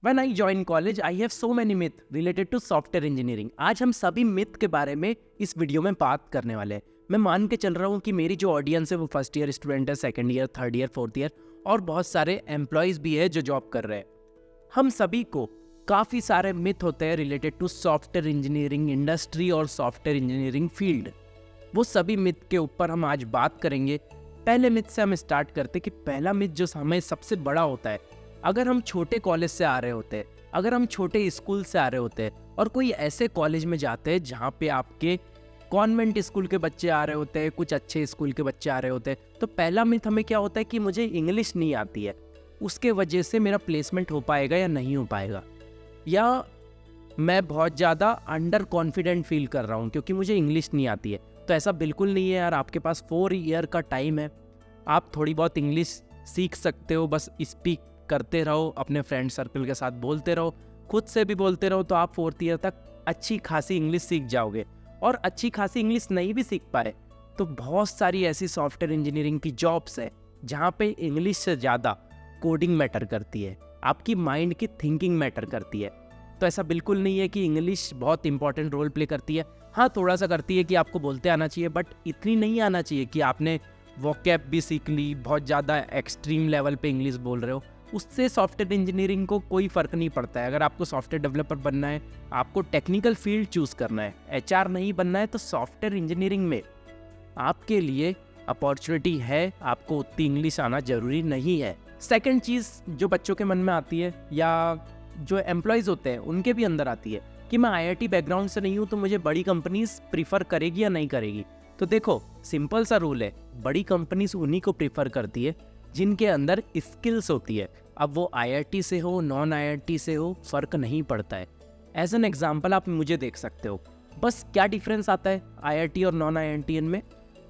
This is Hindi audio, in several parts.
When I joined college, I have so many myths related to software engineering. आज हम सभी मिथ के बारे में इस वीडियो में बात करने वाले हैं। मैं मान के चल रहा हूँ कि मेरी जो ऑडियंस है वो फर्स्ट ईयर स्टूडेंट है, second year, third year, fourth year और बहुत सारे एम्प्लॉयज़ भी है जो जॉब कर रहे हैं। हम सभी को काफ़ी सारे मिथ होते हैं related to software engineering industry और सॉफ्टवेयर इंजीनियरिंग फील्ड। वो सभी मिथ के ऊपर हम आज बात करेंगे। पहले मिथ से हम स्टार्ट करते कि पहला मिथ जो हमें सबसे बड़ा होता है, अगर हम छोटे कॉलेज से आ रहे होते हैं, अगर हम छोटे स्कूल से आ रहे होते हैं और कोई ऐसे कॉलेज में जाते हैं जहाँ पे आपके कॉन्वेंट स्कूल के बच्चे आ रहे होते हैं, कुछ अच्छे स्कूल के बच्चे आ रहे होते हैं, तो पहला मिथ हमें क्या होता है कि मुझे इंग्लिश नहीं आती है, उसके वजह से मेरा प्लेसमेंट हो पाएगा या नहीं हो पाएगा, या मैं बहुत ज़्यादा अंडर कॉन्फिडेंट फील कर रहा हूँ क्योंकि मुझे इंग्लिश नहीं आती है। तो ऐसा बिल्कुल नहीं है यार, आपके पास 4 ईयर का टाइम है, आप थोड़ी बहुत इंग्लिश सीख सकते हो। बस स्पीक करते रहो, अपने फ्रेंड सर्कल के साथ बोलते रहो, खुद से भी बोलते रहो, तो आप 4th ईयर तक अच्छी खासी इंग्लिश सीख जाओगे। और अच्छी खासी इंग्लिश नहीं भी सीख पाए तो बहुत सारी ऐसी सॉफ्टवेयर इंजीनियरिंग की जॉब्स है जहाँ पे इंग्लिश से ज़्यादा कोडिंग मैटर करती है, आपकी माइंड की थिंकिंग मैटर करती है। तो ऐसा बिल्कुल नहीं है कि इंग्लिश बहुत इंपॉर्टेंट रोल प्ले करती है। हाँ, थोड़ा सा करती है कि आपको बोलते आना चाहिए, बट इतनी नहीं आना चाहिए कि आपने वोकैब भी सीख ली, बहुत ज़्यादा एक्सट्रीम लेवल पे इंग्लिश बोल रहे हो। उससे सॉफ्टवेयर इंजीनियरिंग को कोई फ़र्क नहीं पड़ता है। अगर आपको सॉफ्टवेयर डेवलपर बनना है, आपको टेक्निकल फील्ड चूज़ करना है, एचआर नहीं बनना है, तो सॉफ्टवेयर इंजीनियरिंग में आपके लिए अपॉर्चुनिटी है। आपको उतनी इंग्लिश आना ज़रूरी नहीं है। सेकंड चीज़ जो बच्चों के मन में आती है या जो एम्प्लॉयज़ होते हैं उनके भी अंदर आती है कि मैं आईआईटी बैकग्राउंड से नहीं हूँ तो मुझे बड़ी कंपनीज प्रीफर करेगी या नहीं करेगी। तो देखो, सिंपल सा रूल है, बड़ी कंपनीज उन्हीं को प्रीफर करती है जिनके अंदर स्किल्स होती है। अब वो आईआईटी से हो, नॉन आईआईटी से हो, फ़र्क नहीं पड़ता है। एज एन एग्जाम्पल आप मुझे देख सकते हो। बस क्या डिफरेंस आता है आईआईटी और नॉन आईआईटीएन में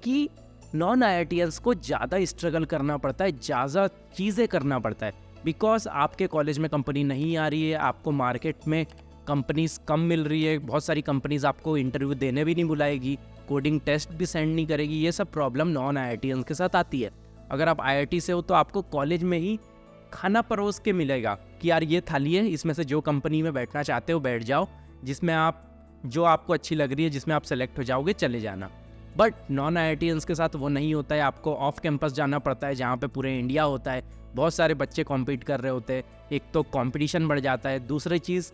कि नॉन आईआईटीएंस को ज़्यादा स्ट्रगल करना पड़ता है, ज़्यादा चीज़ें करना पड़ता है, बिकॉज आपके कॉलेज में कंपनी नहीं आ रही है, आपको मार्केट में कंपनीज कम मिल रही है, बहुत सारी कंपनीज आपको इंटरव्यू देने भी नहीं बुलाएगी, कोडिंग टेस्ट भी सेंड नहीं करेगी। ये सब प्रॉब्लम नॉन आईआईटीएंस के साथ आती है। अगर आप आईआईटी से हो तो आपको कॉलेज में ही खाना परोस के मिलेगा कि यार ये थाली है, इसमें से जो कंपनी में बैठना चाहते हो बैठ जाओ, जिसमें आप जो आपको अच्छी लग रही है, जिसमें आप सेलेक्ट हो जाओगे, चले जाना। बट नॉन आईआईटीएंस के साथ वो नहीं होता है, आपको ऑफ कैंपस जाना पड़ता है जहाँ पे पूरे इंडिया होता है, बहुत सारे बच्चे कॉम्पीट कर रहे होते हैं। एक तो कॉम्पिटिशन बढ़ जाता है, दूसरी चीज़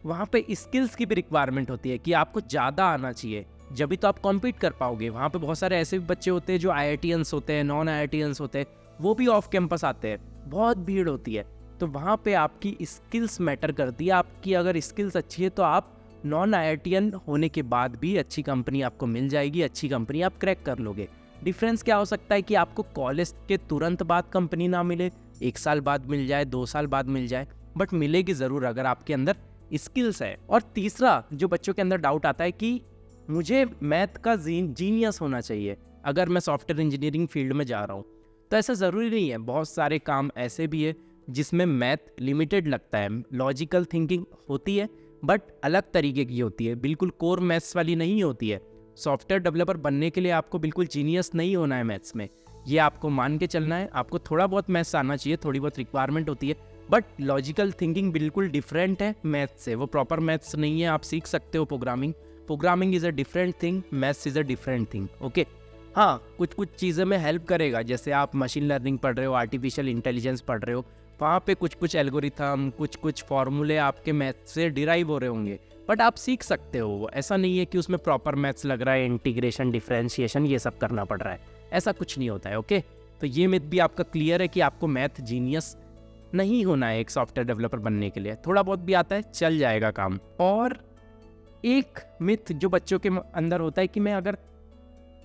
वहाँ पे स्किल्स की भी रिक्वायरमेंट होती है कि आपको ज़्यादा आना चाहिए, जब भी तो आप कॉम्पीट कर पाओगे। वहाँ पे बहुत सारे ऐसे भी बच्चे होते हैं जो आईआईटीएंस होते हैं, नॉन आईआईटीएंस होते हैं, वो भी ऑफ कैंपस आते हैं, बहुत भीड़ होती है। तो वहाँ पे आपकी स्किल्स मैटर करती है। आपकी अगर स्किल्स अच्छी है तो आप नॉन आईआईटीएन होने के बाद भी अच्छी कंपनी आपको मिल जाएगी, अच्छी कंपनी आप क्रैक कर लोगे। डिफरेंस क्या हो सकता है कि आपको कॉलेज के तुरंत बाद कंपनी ना मिले, 1 साल बाद मिल जाए, 2 साल बाद मिल जाए, बट मिलेगी ज़रूर अगर आपके अंदर स्किल्स है। और तीसरा जो बच्चों के अंदर डाउट आता है कि मुझे मैथ का जीनियस होना चाहिए अगर मैं सॉफ्टवेयर इंजीनियरिंग फील्ड में जा रहा हूँ। तो ऐसा ज़रूरी नहीं है, बहुत सारे काम ऐसे भी है जिसमें मैथ लिमिटेड लगता है, लॉजिकल थिंकिंग होती है बट अलग तरीके की होती है, बिल्कुल कोर मैथ्स वाली नहीं होती है। सॉफ्टवेयर डेवलपर बनने के लिए आपको बिल्कुल जीनियस नहीं होना है मैथ्स में, ये आपको मान के चलना है। आपको थोड़ा बहुत मैथ्स आना चाहिए, थोड़ी बहुत रिक्वायरमेंट होती है, बट लॉजिकल थिंकिंग बिल्कुल डिफरेंट है मैथ्स से। वो प्रॉपर मैथ्स नहीं है, आप सीख सकते हो programming is a different thing, maths is a different thing. Okay, हाँ, कुछ चीज़ें में हेल्प करेगा, जैसे आप मशीन लर्निंग पढ़ रहे हो, आर्टिफिशियल इंटेलिजेंस पढ़ रहे हो, वहाँ पे कुछ एल्गोरिथम, कुछ फॉर्मूले आपके मैथ्स से डिराइव हो रहे होंगे, बट आप सीख सकते हो। ऐसा नहीं है कि उसमें प्रॉपर मैथ्स लग रहा है, इंटीग्रेशन, डिफरेंशिएशन ये सब करना पड़ रहा है, ऐसा कुछ नहीं होता है। ओके, तो ये मिथ भी आपका क्लियर है कि आपको मैथ जीनियस नहीं होना है एक सॉफ्टवेयर डेवलपर बनने के लिए। थोड़ा बहुत भी आता है, चल जाएगा काम। और एक मिथ जो बच्चों के अंदर होता है कि मैं अगर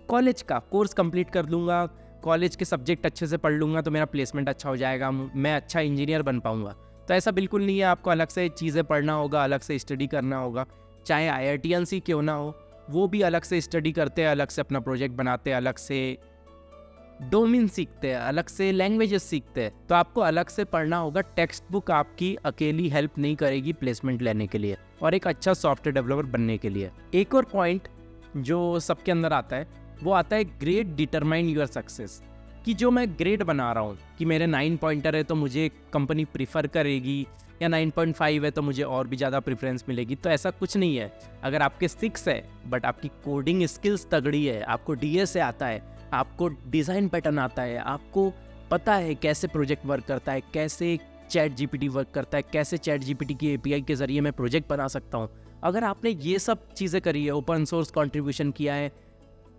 कॉलेज का कोर्स कंप्लीट कर लूँगा, कॉलेज के सब्जेक्ट अच्छे से पढ़ लूँगा तो मेरा प्लेसमेंट अच्छा हो जाएगा, मैं अच्छा इंजीनियर बन पाऊँगा। तो ऐसा बिल्कुल नहीं है, आपको अलग से चीज़ें पढ़ना होगा, अलग से स्टडी करना होगा। चाहे आईआईटीएन ही क्यों ना हो, वो भी अलग से स्टडी करते हैं, अलग से अपना प्रोजेक्ट बनाते हैं, अलग से डोमेन सीखते हैं, अलग से लैंग्वेजेस सीखते हैं। तो आपको अलग से पढ़ना होगा, टेक्स्ट बुक आपकी अकेली हेल्प नहीं करेगी प्लेसमेंट लेने के लिए और एक अच्छा सॉफ्टवेयर डेवलपर बनने के लिए। एक और पॉइंट जो सबके अंदर आता है वो आता है ग्रेड डिटरमाइन योर सक्सेस, कि जो मैं ग्रेड बना रहा हूँ कि मेरे 9 पॉइंटर है तो मुझे कंपनी प्रीफर करेगी, या 9.5 है तो मुझे और भी ज़्यादा प्रेफरेंस मिलेगी। तो ऐसा कुछ नहीं है। अगर आपके 6 है बट आपकी कोडिंग स्किल्स तगड़ी है, आपको डीएसए आता है, आपको डिज़ाइन पैटर्न आता है, आपको पता है कैसे प्रोजेक्ट वर्क करता है, कैसे चैट जीपीटी वर्क करता है, कैसे चैट जीपीटी की एपीआई के ज़रिए मैं प्रोजेक्ट बना सकता हूँ, अगर आपने ये सब चीज़ें करी है, ओपन सोर्स कंट्रीब्यूशन किया है,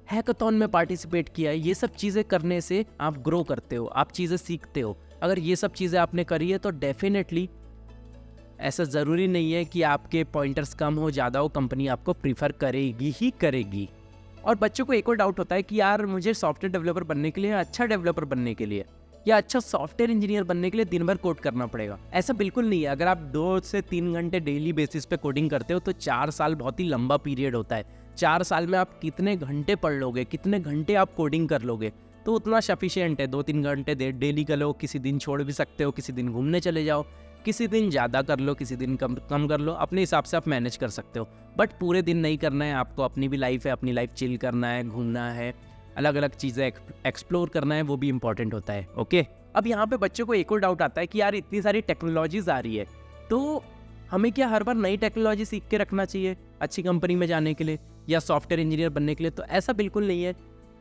हैकाथॉन में पार्टिसिपेट किया है, ये सब चीज़ें करने से आप ग्रो करते हो, आप चीज़ें सीखते हो। अगर ये सब चीज़ें आपने करी है तो डेफिनेटली ऐसा ज़रूरी नहीं है कि आपके पॉइंटर्स कम हो ज़्यादा हो, कंपनी आपको प्रीफर करेगी ही करेगी। और बच्चों को एक और डाउट होता है कि यार मुझे सॉफ्टवेयर डेवलपर बनने के लिए, अच्छा डेवलपर बनने के लिए या अच्छा सॉफ्टवेयर इंजीनियर बनने के लिए दिन भर कोड करना पड़ेगा। ऐसा बिल्कुल नहीं है। अगर आप 2 से 3 घंटे डेली बेसिस पे कोडिंग करते हो तो 4 साल बहुत ही लंबा पीरियड होता है। 4 साल में आप कितने घंटे पढ़ लोगे, कितने घंटे आप कोडिंग कर लोगे, तो उतना सफिशिएंट है। 2-3 घंटे डेली कर लो, किसी दिन छोड़ भी सकते हो, किसी दिन घूमने चले जाओ, किसी दिन ज़्यादा कर लो, किसी दिन कम कर लो, अपने हिसाब से आप मैनेज कर सकते हो। बट पूरे दिन नहीं करना है आपको, अपनी भी लाइफ है, अपनी लाइफ चिल करना है, घूमना है, अलग अलग चीज़ें एक्सप्लोर करना है, वो भी इंपॉर्टेंट होता है। ओके, अब यहाँ पे बच्चों को एक और डाउट आता है कि यार इतनी सारी टेक्नोलॉजीज आ रही है तो हमें क्या हर बार नई टेक्नोलॉजी सीख के रखना चाहिए अच्छी कंपनी में जाने के लिए या सॉफ्टवेयर इंजीनियर बनने के लिए? तो ऐसा बिल्कुल नहीं है।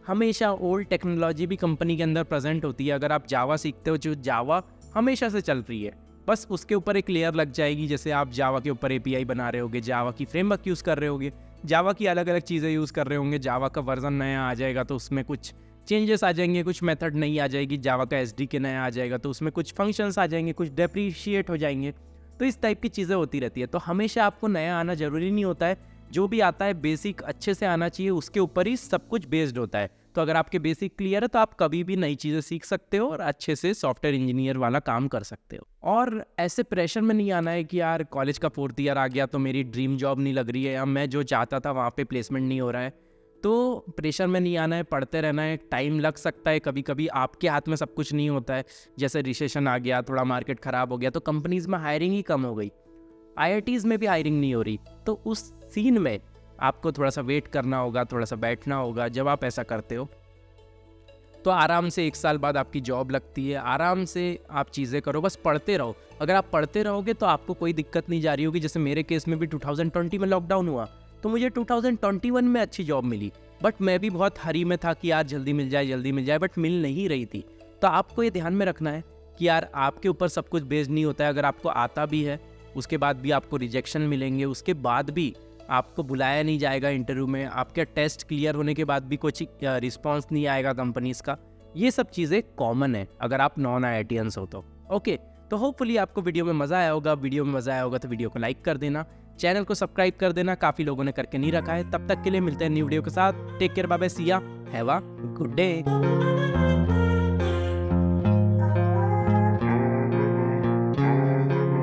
हमेशा ओल्ड टेक्नोलॉजी भी कंपनी के अंदर प्रेजेंट होती है। अगर आप जावा सीखते हो, जो जावा हमेशा से चल रही है, बस उसके ऊपर एक लेयर लग जाएगी। जैसे आप जावा के ऊपर एपीआई बना रहे होगे, जावा की फ्रेमवर्क यूज़ कर रहे होगे, जावा की अलग अलग चीज़ें यूज़ कर रहे होंगे, जावा का वर्जन नया आ जाएगा तो उसमें कुछ चेंजेस आ जाएंगे, कुछ मेथड नई आ जाएगी, जावा का एसडीके नया आ जाएगा तो उसमें कुछ फंक्शंस आ जाएंगे, कुछ डेप्रीशिएट हो जाएंगे। तो इस टाइप की चीज़ें होती रहती है। तो हमेशा आपको नया आना ज़रूरी नहीं होता है, जो भी आता है बेसिक अच्छे से आना चाहिए, उसके ऊपर ही सब कुछ बेस्ड होता है। तो अगर आपके बेसिक क्लियर है तो आप कभी भी नई चीज़ें सीख सकते हो और अच्छे से सॉफ्टवेयर इंजीनियर वाला काम कर सकते हो। और ऐसे प्रेशर में नहीं आना है कि यार कॉलेज का 4th ईयर आ गया तो मेरी ड्रीम जॉब नहीं लग रही है या मैं जो चाहता था वहाँ पे प्लेसमेंट नहीं हो रहा है। तो प्रेशर में नहीं आना है, पढ़ते रहना है। टाइम लग सकता है, कभी कभी आपके हाथ में सब कुछ नहीं होता है। जैसे रिसेशन आ गया, थोड़ा मार्केट ख़राब हो गया तो कंपनीज़ में हायरिंग ही कम हो गई, आईआईटीज़ में भी हायरिंग नहीं हो रही। तो उस सीन में आपको थोड़ा सा वेट करना होगा, थोड़ा सा बैठना होगा। जब आप ऐसा करते हो तो आराम से 1 साल बाद आपकी जॉब लगती है। आराम से आप चीज़ें करो, बस पढ़ते रहो। अगर आप पढ़ते रहोगे तो आपको कोई दिक्कत नहीं जा रही होगी। जैसे मेरे केस में भी 2020 में लॉकडाउन हुआ तो मुझे 2021 में अच्छी जॉब मिली, बट मैं भी बहुत हरी में था कि यार जल्दी मिल जाए, बट मिल नहीं रही थी। तो आपको ये ध्यान में रखना है कि यार आपके ऊपर सब कुछ बेस्ड नहीं होता है। अगर आपको आता भी है उसके बाद भी आपको रिजेक्शन मिलेंगे, उसके बाद भी आपको बुलाया नहीं जाएगा इंटरव्यू में, आपके टेस्ट क्लियर होने के बाद भी कुछ रिस्पॉन्स नहीं आएगा कंपनीज का। ये सब चीज़ें कॉमन है अगर आप नॉन आईआईटीएंस हो तो। ओके, तो होपफुली आपको वीडियो में मज़ा आया होगा। वीडियो में मज़ा आया होगा तो वीडियो को लाइक कर देना, चैनल को सब्सक्राइब कर देना। काफ़ी लोगों ने करके नहीं रखा है। तब तक के लिए मिलते हैं न्यू वीडियो के साथ। टेक केयर, बाय बाय, सी या, हैव अ गुड डे।